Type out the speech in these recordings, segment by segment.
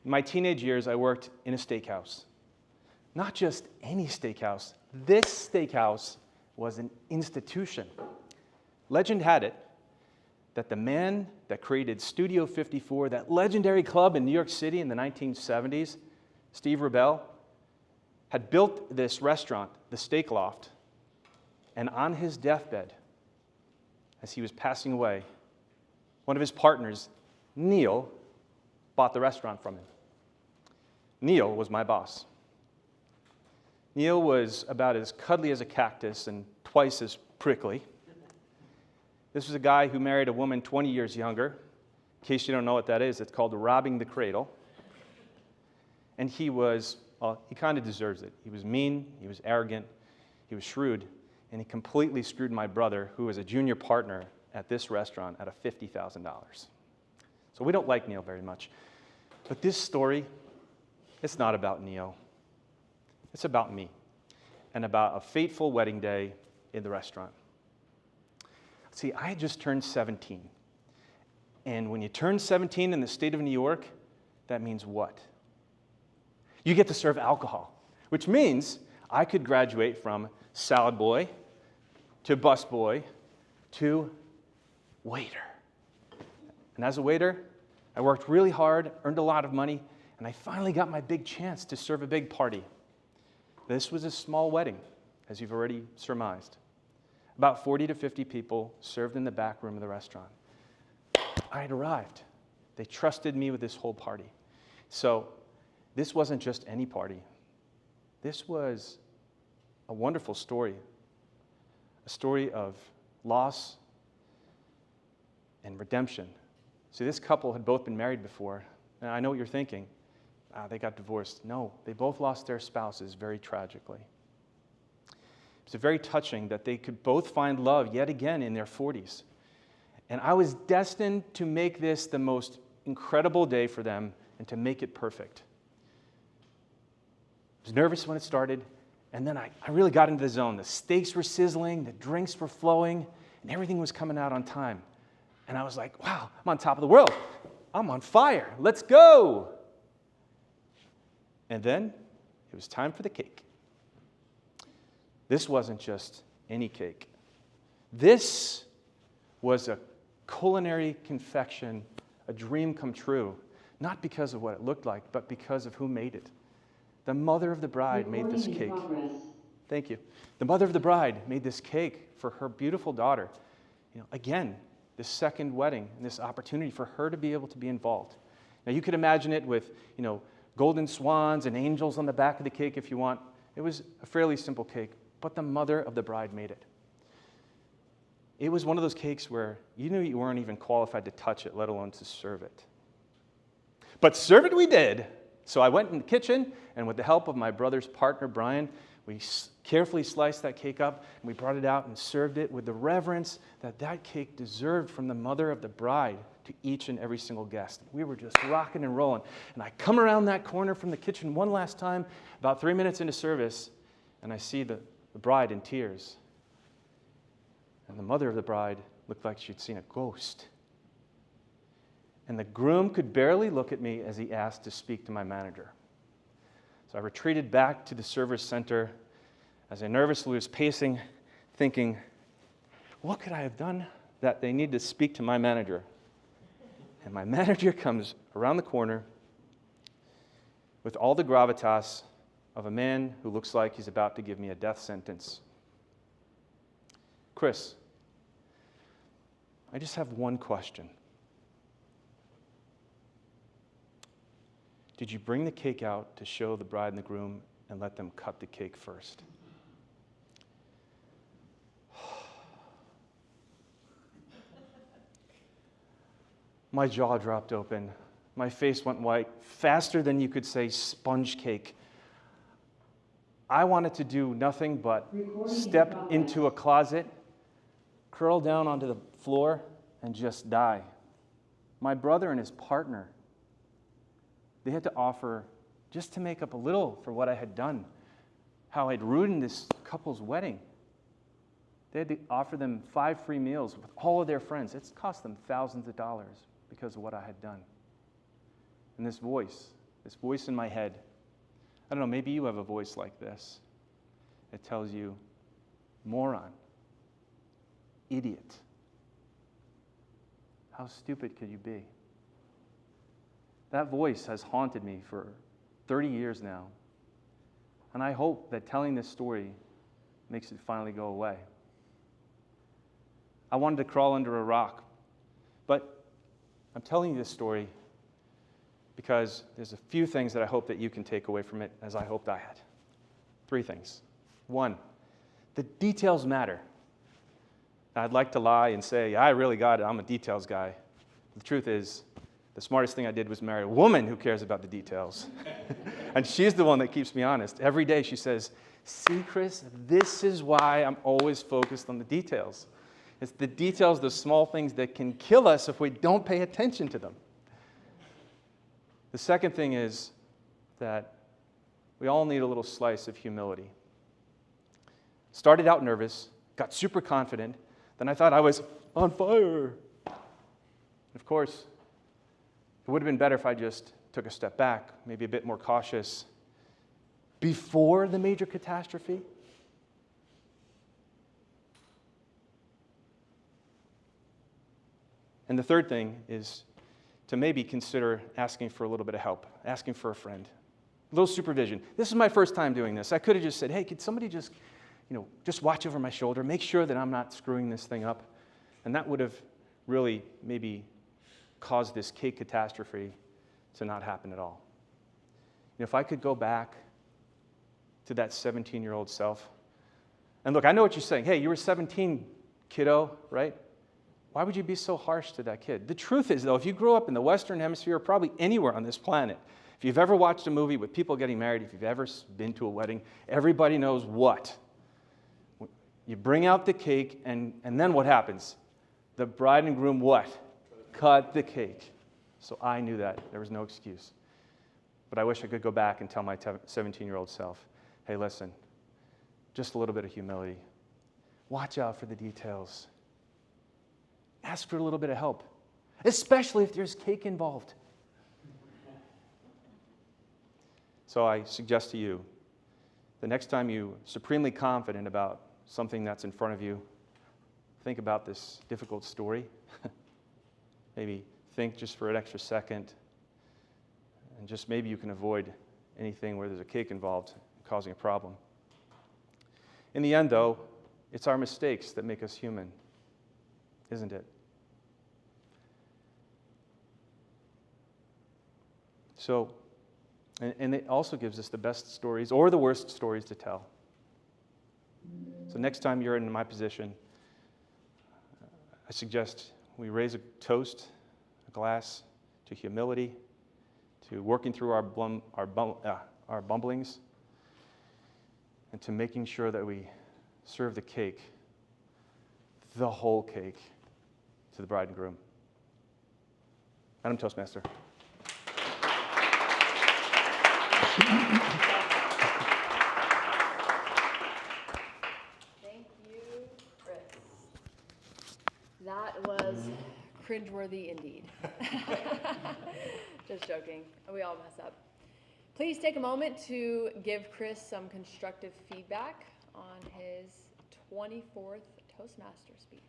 In my teenage years, I worked in a steakhouse. Not just any steakhouse. This steakhouse was an institution. Legend had it that the man that created Studio 54, that legendary club in New York City in the 1970s, Steve Rebell, had built this restaurant, the Steak Loft, and on his deathbed, as he was passing away, one of his partners, Neil, bought the restaurant from him. Neil was my boss. Neil was about as cuddly as a cactus and twice as prickly. This was a guy who married a woman 20 years younger. In case you don't know what that is, it's called robbing the cradle. And he kind of deserves it. He was mean, he was arrogant, he was shrewd, and he completely screwed my brother, who was a junior partner at this restaurant, out of $50,000. So we don't like Neil very much. But this story, it's not about Neil. It's about me and about a fateful wedding day in the restaurant. See, I had just turned 17. And when you turn 17 in the state of New York, that means what? You get to serve alcohol, which means I could graduate from salad boy to busboy to waiter. And as a waiter, I worked really hard, earned a lot of money, and I finally got my big chance to serve a big party. This was a small wedding, as you've already surmised. About 40 to 50 people served in the back room of the restaurant. I had arrived. They trusted me with this whole party. So this wasn't just any party. This was a wonderful story, a story of loss and redemption. See, this couple had both been married before, and I know what you're thinking. They got divorced. No, they both lost their spouses very tragically. It's very touching that they could both find love yet again in their 40s. And I was destined to make this the most incredible day for them and to make it perfect. I was nervous when it started, and then I really got into the zone. The steaks were sizzling, the drinks were flowing, and everything was coming out on time. And I was like, wow, I'm on top of the world. I'm on fire. Let's go. And then it was time for the cake. This wasn't just any cake. This was a culinary confection, a dream come true, not because of what it looked like, but because of who made it. The mother of the bride made this cake. Thank you. The mother of the bride made this cake for her beautiful daughter. Again, this second wedding and this opportunity for her to be able to be involved. Now, you could imagine it with, golden swans and angels on the back of the cake if you want. It was a fairly simple cake, but the mother of the bride made it. It was one of those cakes where you knew you weren't even qualified to touch it, let alone to serve it. But serve it we did. So I went in the kitchen, and with the help of my brother's partner, Brian, we carefully sliced that cake up, and we brought it out and served it with the reverence that cake deserved from the mother of the bride to each and every single guest. We were just rocking and rolling. And I come around that corner from the kitchen one last time, about 3 minutes into service, and I see the bride in tears. And the mother of the bride looked like she'd seen a ghost. And the groom could barely look at me as he asked to speak to my manager. So I retreated back to the service center as I nervously was pacing, thinking, what could I have done that they need to speak to my manager? And my manager comes around the corner with all the gravitas of a man who looks like he's about to give me a death sentence. Chris, I just have one question. Did you bring the cake out to show the bride and the groom and let them cut the cake first? My jaw dropped open. My face went white, faster than you could say sponge cake. I wanted to do nothing but step into a closet, curl down onto the floor, and just die. My brother and his partner, they had to offer, just to make up a little for what I had done, how I'd ruined this couple's wedding. They had to offer them 5 free meals with all of their friends. It's cost them thousands of dollars because of what I had done. And this voice this voice in my head. I don't know, maybe you have a voice like this. It tells you, moron, idiot. How stupid could you be? That voice has haunted me for 30 years now. And I hope that telling this story makes it finally go away. I wanted to crawl under a rock, but I'm telling you this story because there's a few things that I hope that you can take away from it, as I hoped I had. 3 things. 1, the details matter. I'd like to lie and say, I really got it, I'm a details guy. The truth is, the smartest thing I did was marry a woman who cares about the details. And she's the one that keeps me honest. Every day she says, see, Chris, this is why I'm always focused on the details. It's the details, the small things that can kill us if we don't pay attention to them. The second thing is that we all need a little slice of humility. Started out nervous, got super confident, then I thought I was on fire. Of course, it would have been better if I just took a step back, maybe a bit more cautious, before the major catastrophe. And the third thing is to maybe consider asking for a little bit of help, asking for a friend, a little supervision. This is my first time doing this. I could have just said, hey, could somebody just watch over my shoulder, make sure that I'm not screwing this thing up. And that would have really maybe caused this cake catastrophe to not happen at all. If I could go back to that 17-year-old self, and look, I know what you're saying. Hey, you were 17, kiddo, right? Why would you be so harsh to that kid? The truth is, though, if you grew up in the Western Hemisphere, or probably anywhere on this planet, if you've ever watched a movie with people getting married, if you've ever been to a wedding, everybody knows what. You bring out the cake, and then what happens? The bride and groom what? Cut the cake. So I knew that. There was no excuse. But I wish I could go back and tell my 17-year-old self, hey, listen, just a little bit of humility. Watch out for the details. Ask for a little bit of help, especially if there's cake involved. So I suggest to you, the next time you're supremely confident about something that's in front of you, think about this difficult story. Maybe think just for an extra second, and just maybe you can avoid anything where there's a cake involved causing a problem. In the end, though, it's our mistakes that make us human, isn't it? So, and it also gives us the best stories or the worst stories to tell. So next time you're in my position, I suggest we raise a toast, a glass to humility, to working through our bumblings, and to making sure that we serve the cake, the whole cake, to the bride and groom. Madam Toastmaster. Thank you, Chris. That was cringeworthy indeed. Just joking. We all mess up. Please take a moment to give Chris some constructive feedback on his 24th Toastmaster speech.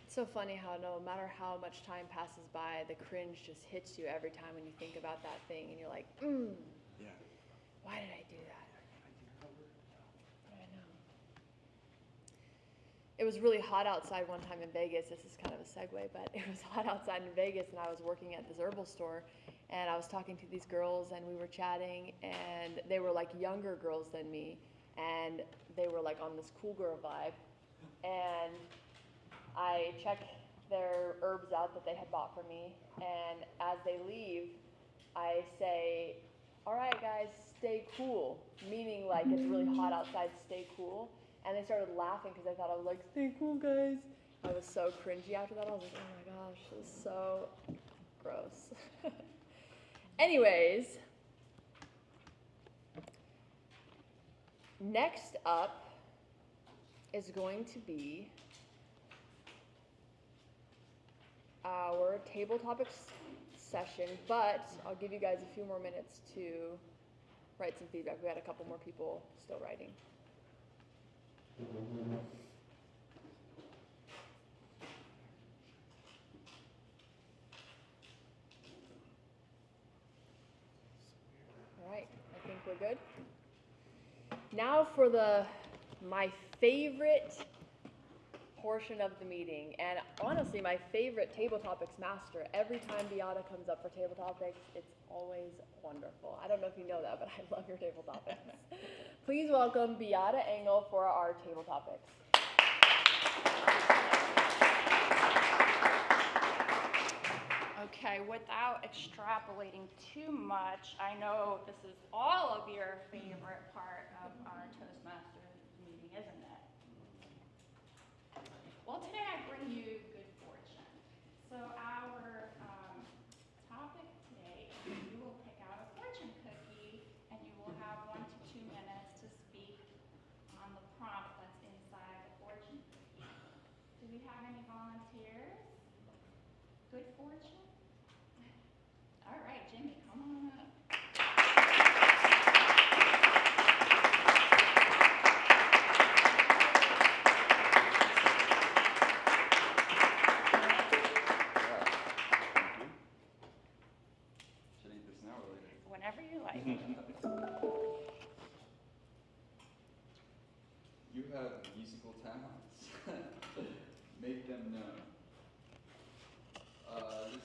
It's so funny how no matter how much time passes by, the cringe just hits you every time when you think about that thing, and you're like, Yeah. why did I do that? I know. It was really hot outside one time in Vegas. This is kind of a segue, but it was hot outside in Vegas, and I was working at this herbal store, and I was talking to these girls, and we were chatting, and they were like younger girls than me, and they were like on this cool girl vibe, and I check their herbs out that they had bought for me, and as they leave, I say, all right, guys, stay cool, meaning like it's really hot outside, stay cool. And they started laughing because they thought I was like, stay cool, guys. I was so cringy after that. I was like, oh my gosh, this is so gross. Anyways, next up is going to be table topics session, but I'll give you guys a few more minutes to write some feedback. We had a couple more people still writing. All right, I think we're good. Now for my favorite portion of the meeting, and honestly my favorite table topics master. Every time Beata comes up for table topics, it's always wonderful. I don't know if you know that, but I love your table topics. Please welcome Beata Engl for our table topics. Okay, without extrapolating too much, I know this is all of your favorite part of our Toastmasters meeting, isn't it? Well, today I bring you good fortune. So our topic today, you will pick out a fortune cookie, and you will have 1 to 2 minutes to speak on the prompt that's inside the fortune cookie. Do we have any volunteers? Good fortune? All right, Jimmy, come on up. Should I eat this now or later? Whenever you like. You have musical talents. Make them known. This